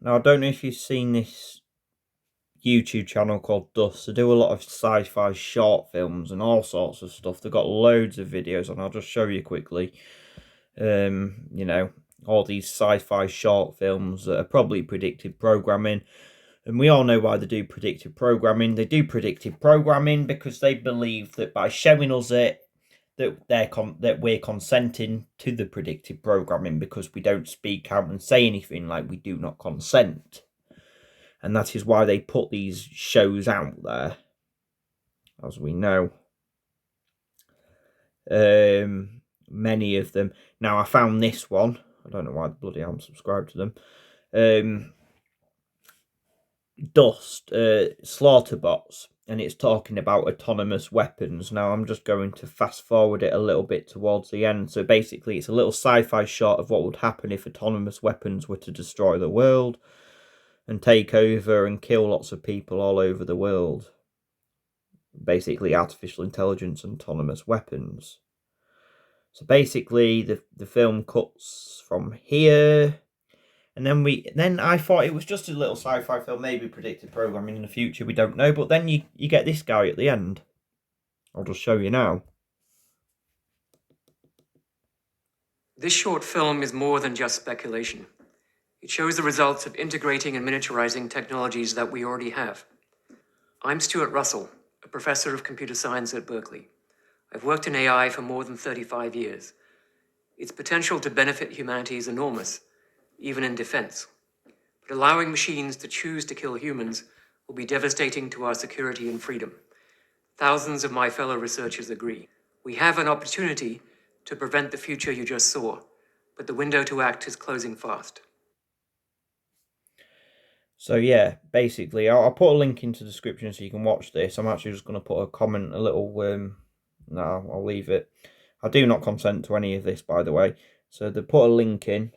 Now, I don't know if you've seen this YouTube channel called Dust. They do a lot of sci-fi short films and all sorts of stuff. They've got loads of videos, and I'll just show you quickly. You know, all these sci-fi short films that are probably predictive programming. And we all know why they do predictive programming. They do predictive programming because they believe that by showing us it, that we're consenting to the predictive programming, because we don't speak out and say anything like we do not consent. And that is why they put these shows out there, as we know. Many of them. Now, I found this one. I don't know why bloody I'm subscribed to them. Dust, Slaughterbots, and it's talking about autonomous weapons. Now, I'm just going to fast forward it a little bit towards the end. So basically, it's a little sci-fi shot of what would happen if autonomous weapons were to destroy the world and take over and kill lots of people all over the world. Basically, artificial intelligence and autonomous weapons. So basically, the film cuts from here, and then I thought it was just a little sci-fi film, maybe predictive programming in the future, we don't know. But then you get this guy at the end. I'll just show you now. This short film is more than just speculation. It shows the results of integrating and miniaturizing technologies that we already have. I'm Stuart Russell, a professor of computer science at Berkeley. I've worked in AI for more than 35 years. Its potential to benefit humanity is enormous, even in defense. But allowing machines to choose to kill humans will be devastating to our security and freedom. Thousands of my fellow researchers agree. We have an opportunity to prevent the future you just saw, but the window to act is closing fast. So yeah, basically, I'll put a link into the description so you can watch this. I'm actually just going to put a comment, a little, no, I'll leave it. I do not consent to any of this, by the way. So they put a link in.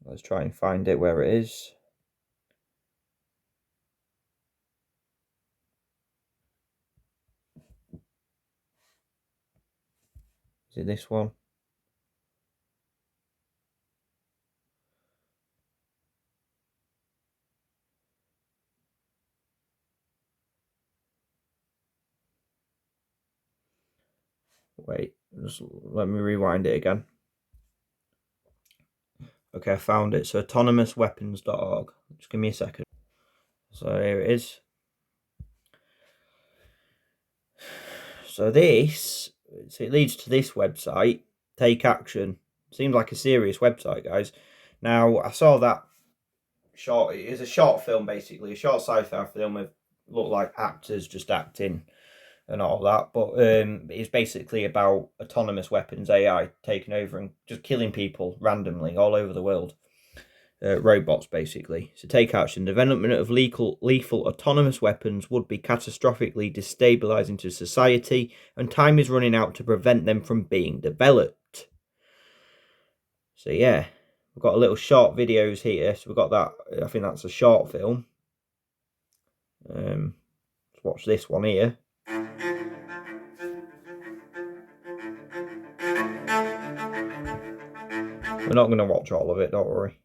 Let's try and find it where it is. Is it this one? Wait, just let me rewind it again. Okay, I found it. So autonomousweapons.org. Just give me a second. So here it is. So it leads to this website, Take Action. Seems like a serious website, guys. Now, I saw that short. It's a short film, basically. A short sci-fi film with look like actors just acting and all that. But it's basically about autonomous weapons, AI taking over and just killing people randomly all over the world. Robots, basically. So Take Action. Development of lethal autonomous weapons would be catastrophically destabilizing to society, and time is running out to prevent them from being developed. So yeah, we've got a little short videos here. So we've got that. I think that's a short film. Let's watch this one here. We're not going to watch all of it, don't worry.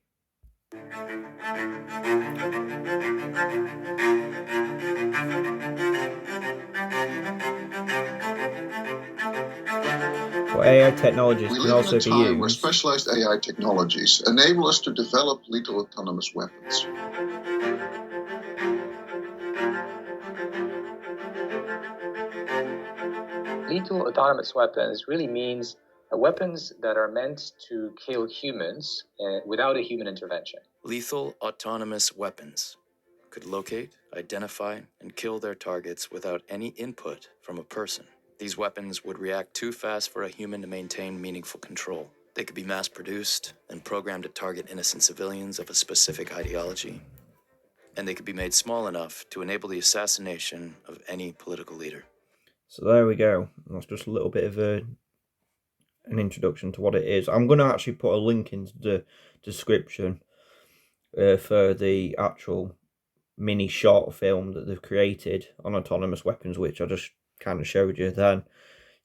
Well, AI technologies can also be used. Where specialized AI technologies enable us to develop lethal autonomous weapons. Lethal autonomous weapons really means weapons that are meant to kill humans without a human intervention. Lethal autonomous weapons could locate, identify, and kill their targets without any input from a person. These weapons would react too fast for a human to maintain meaningful control. They could be mass-produced and programmed to target innocent civilians of a specific ideology. And they could be made small enough to enable the assassination of any political leader. So there we go. That's just a little bit of an introduction to what it is. I'm going to actually put a link into the description for the actual mini short film that they've created on autonomous weapons, which I just kind of showed you then.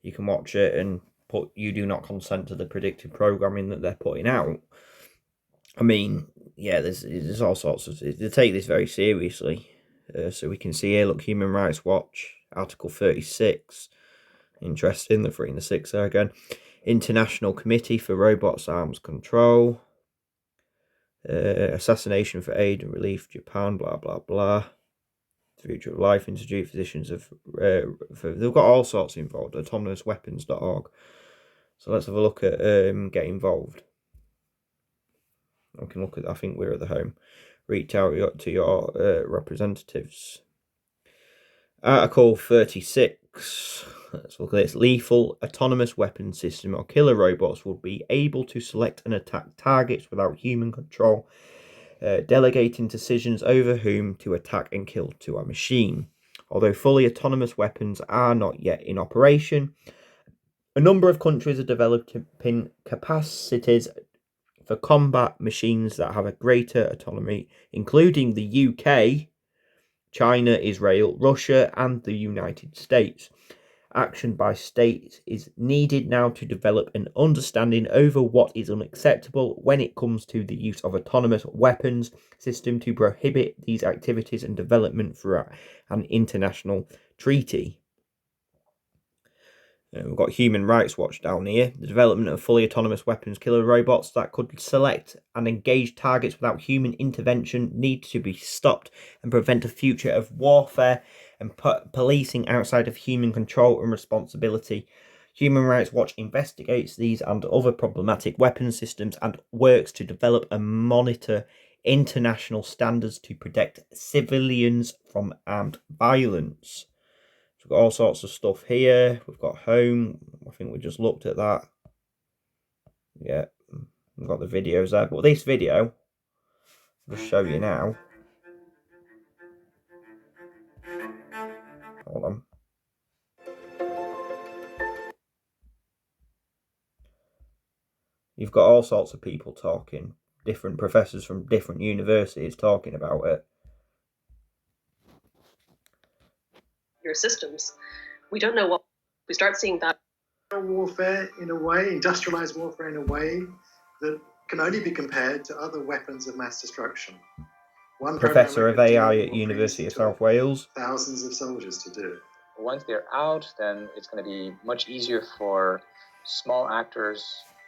You can watch it and put "you do not consent to the predictive programming" that they're putting out. I mean, yeah, there's all sorts of. They take this very seriously. So we can see here, look, Human Rights Watch, Article 36. Interesting, the 3 and the 6 there again. International Committee for Robots Arms Control. Assassination for Aid and Relief, Japan, blah, blah, blah. Future of Life Institute, Physicians of... they've got all sorts involved, autonomousweapons.org. So let's have a look at get involved. We can look at, I think we're at the home. Reach out to your representatives. Article 36. Let's look at this. Lethal autonomous weapon system or killer robots will be able to select and attack targets without human control, delegating decisions over whom to attack and kill to a machine. Although fully autonomous weapons are not yet in operation, a number of countries are developing capacities for combat machines that have a greater autonomy, including the UK, China, Israel, Russia, and the United States. Action by states is needed now to develop an understanding over what is unacceptable when it comes to the use of autonomous weapons system to prohibit these activities and development through an international treaty. We've got Human Rights Watch down here. The development of fully autonomous weapons killer robots that could select and engage targets without human intervention needs to be stopped and prevent a future of warfare and policing outside of human control and responsibility. Human Rights Watch investigates these and other problematic weapon systems and works to develop and monitor international standards to protect civilians from armed violence. We've got all sorts of stuff here. We've got home. I think we just looked at that. Yeah, we've got the videos there. But this video, I'll just show you now. Hold on. You've got all sorts of people talking. Different professors from different universities talking about it. Your systems. We don't know what we start seeing that warfare in a way, industrialized warfare in a way that can only be compared to other weapons of mass destruction. One Professor of AI at University of South Wales. Thousands of soldiers to do. Once they're out, then it's going to be much easier for small actors,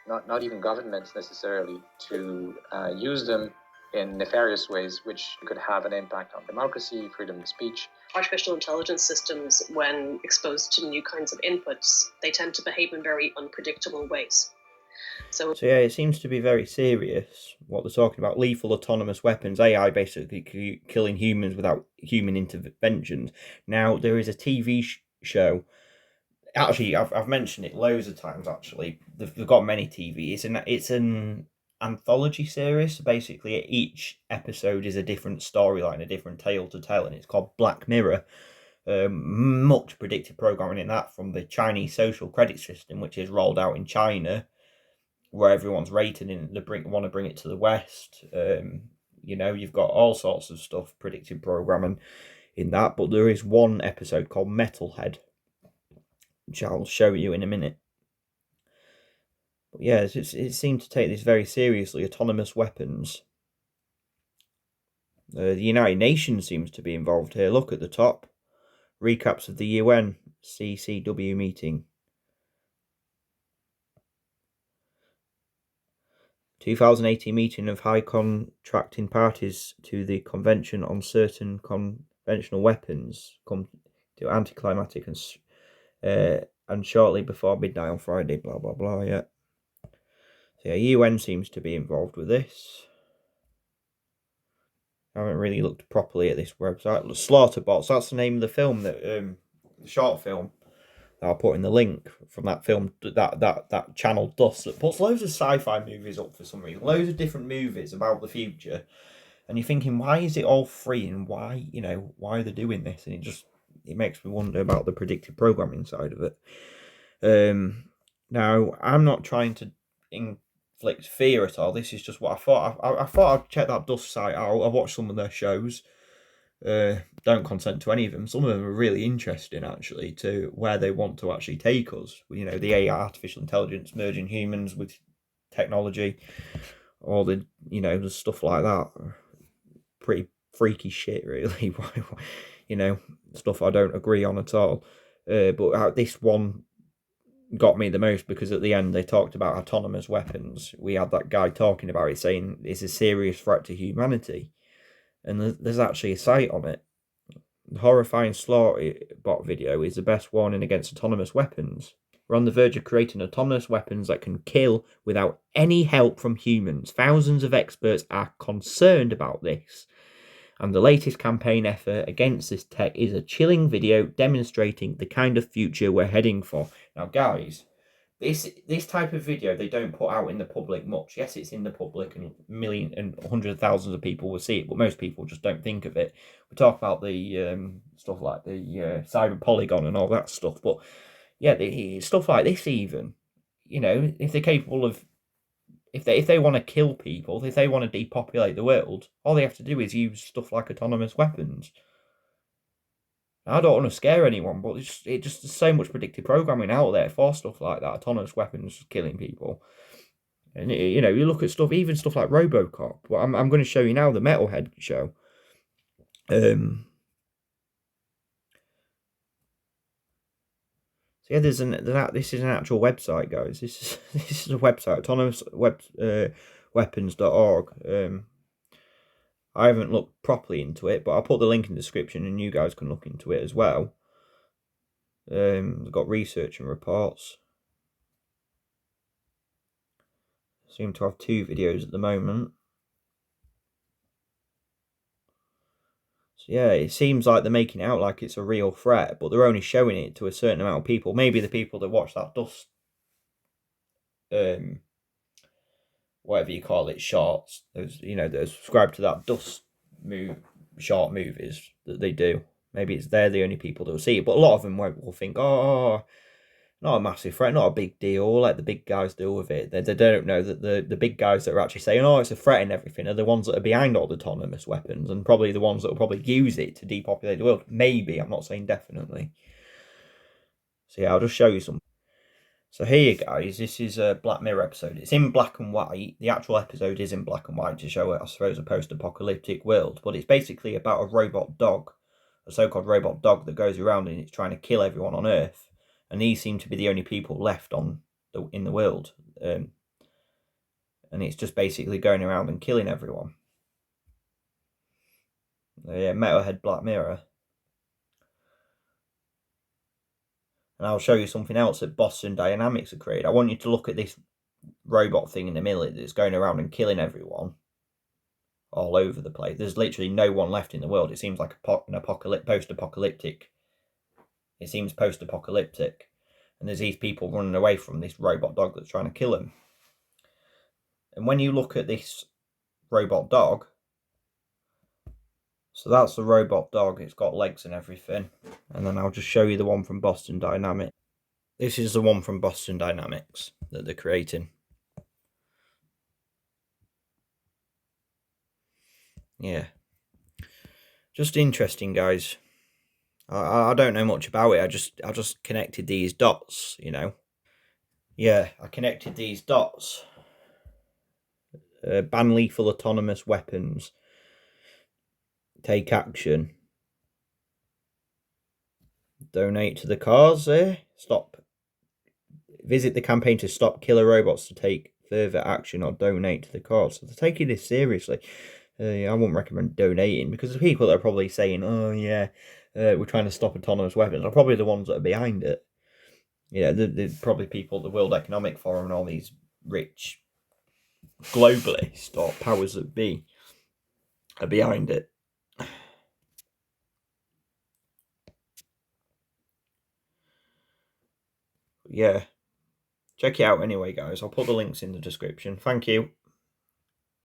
not even governments necessarily, to use them in nefarious ways, which could have an impact on democracy, freedom of speech. Artificial intelligence systems, when exposed to new kinds of inputs, they tend to behave in very unpredictable ways. So yeah, it seems to be very serious what they're talking about. Lethal autonomous weapons, AI basically killing humans without human interventions. Now, there is a TV show. Actually, I've mentioned it loads of times, actually. They've got many TV. It's an anthology series. Basically, each episode is a different storyline, a different tale to tell, and it's called Black Mirror. Much predictive programming in that from the Chinese social credit system, which is rolled out in China, where everyone's rated and they want to bring it to the West. You've got all sorts of stuff, predictive programming in that, but there is one episode called Metalhead, which I'll show you in a minute. But yeah, it seemed to take this very seriously, autonomous weapons. The United Nations seems to be involved here. Look at the top. Recaps of the UN CCW meeting. 2018 meeting of high contracting parties to the Convention on Certain Conventional Weapons come to anticlimactic and shortly before midnight on Friday, blah, blah, blah, yeah. So yeah, UN seems to be involved with this. I haven't really looked properly at this website. Slaughterbots, that's the name of the film, the short film that I'll put in the link from that film, that channel Dust, that puts loads of sci-fi movies up for some reason. Loads of different movies about the future. And you're thinking, why is it all free and why are they doing this? And it makes me wonder about the predictive programming side of it. Now, I'm not trying to inflict fear at all. This is just what I thought. I thought I'd check that Dust site out. I watched some of their shows. Don't consent to any of them. Some of them are really interesting, actually, to where they want to actually take us. The AI, artificial intelligence, merging humans with technology, all the, you know, the stuff like that. Pretty freaky shit, really. You know, stuff I don't agree on at all. But this one got me the most because at the end they talked about autonomous weapons. We had that guy talking about it, saying it's a serious threat to humanity, and there's actually a site on it. The horrifying Slaughterbot video is the best warning against autonomous weapons. We're on the verge of creating autonomous weapons that can kill without any help from humans. Thousands of experts are concerned about this, and the latest campaign effort against this tech is a chilling video demonstrating the kind of future we're heading for. Now, guys, this type of video they don't put out in the public much. Yes, it's in the public, and million and hundreds of thousands of people will see it, but most people just don't think of it. We talk about the stuff like the cyber polygon and all that stuff, but yeah, stuff like this, even, you know, if they're capable of, if they want to kill people, if they want to depopulate the world, all they have to do is use stuff like autonomous weapons. I don't want to scare anyone, but it just there's so much predictive programming out there for stuff like that, autonomous weapons killing people. And you know, you look at stuff, even stuff like RoboCop. Well, I'm going to show you now the Metalhead show. So yeah, this is an actual website, guys. This is a website, autonomousweapons.org. I haven't looked properly into it, but I'll put the link in the description, and you guys can look into it as well. They've got research and reports. Seem to have 2 videos at the moment. So yeah, it seems like they're making it out like it's a real threat, but they're only showing it to a certain amount of people. Maybe the people that watch that Dust, whatever you call it, shorts. Those, you know, that subscribe to that Dust short movies that they do. Maybe they're the only people that will see it, but a lot of them will think, oh, not a massive threat, not a big deal. Let the big guys deal with it. They don't know that the big guys that are actually saying, oh, it's a threat and everything, are the ones that are behind all the autonomous weapons, and probably the ones that will probably use it to depopulate the world. Maybe, I'm not saying definitely. So yeah, I'll just show you some. So here, guys, this is a Black Mirror episode. It's in black and white. The actual episode is in black and white to show, I suppose, a post-apocalyptic world. But it's basically about a robot dog, a so-called robot dog that goes around and it's trying to kill everyone on Earth. And these seem to be the only people left in the world. And it's just basically going around and killing everyone. Yeah, Metalhead Black Mirror. And I'll show you something else that Boston Dynamics have created. I want you to look at this robot thing in the middle that's going around and killing everyone all over the place. There's literally no one left in the world. It seems like an post-apocalyptic. It seems post-apocalyptic. And there's these people running away from this robot dog that's trying to kill him. And when you look at this robot dog, so that's the robot dog. It's got legs and everything. And then I'll just show you the one from Boston Dynamics. This is the one from Boston Dynamics that they're creating. Yeah. Just interesting, guys. I don't know much about it. I just connected these dots, you know. Yeah, I connected these dots. Ban lethal autonomous weapons. Take action. Donate to the cause there. Stop. Visit the campaign to stop killer robots to take further action or donate to the cause. So they're taking this seriously. I wouldn't recommend donating, because the people that are probably saying, oh yeah, we're trying to stop autonomous weapons, are probably the ones that are behind it. You know, the probably people, the World Economic Forum and all these rich globalists or powers that be are behind it. Yeah. Check it out anyway, guys. I'll put the links in the description. Thank you.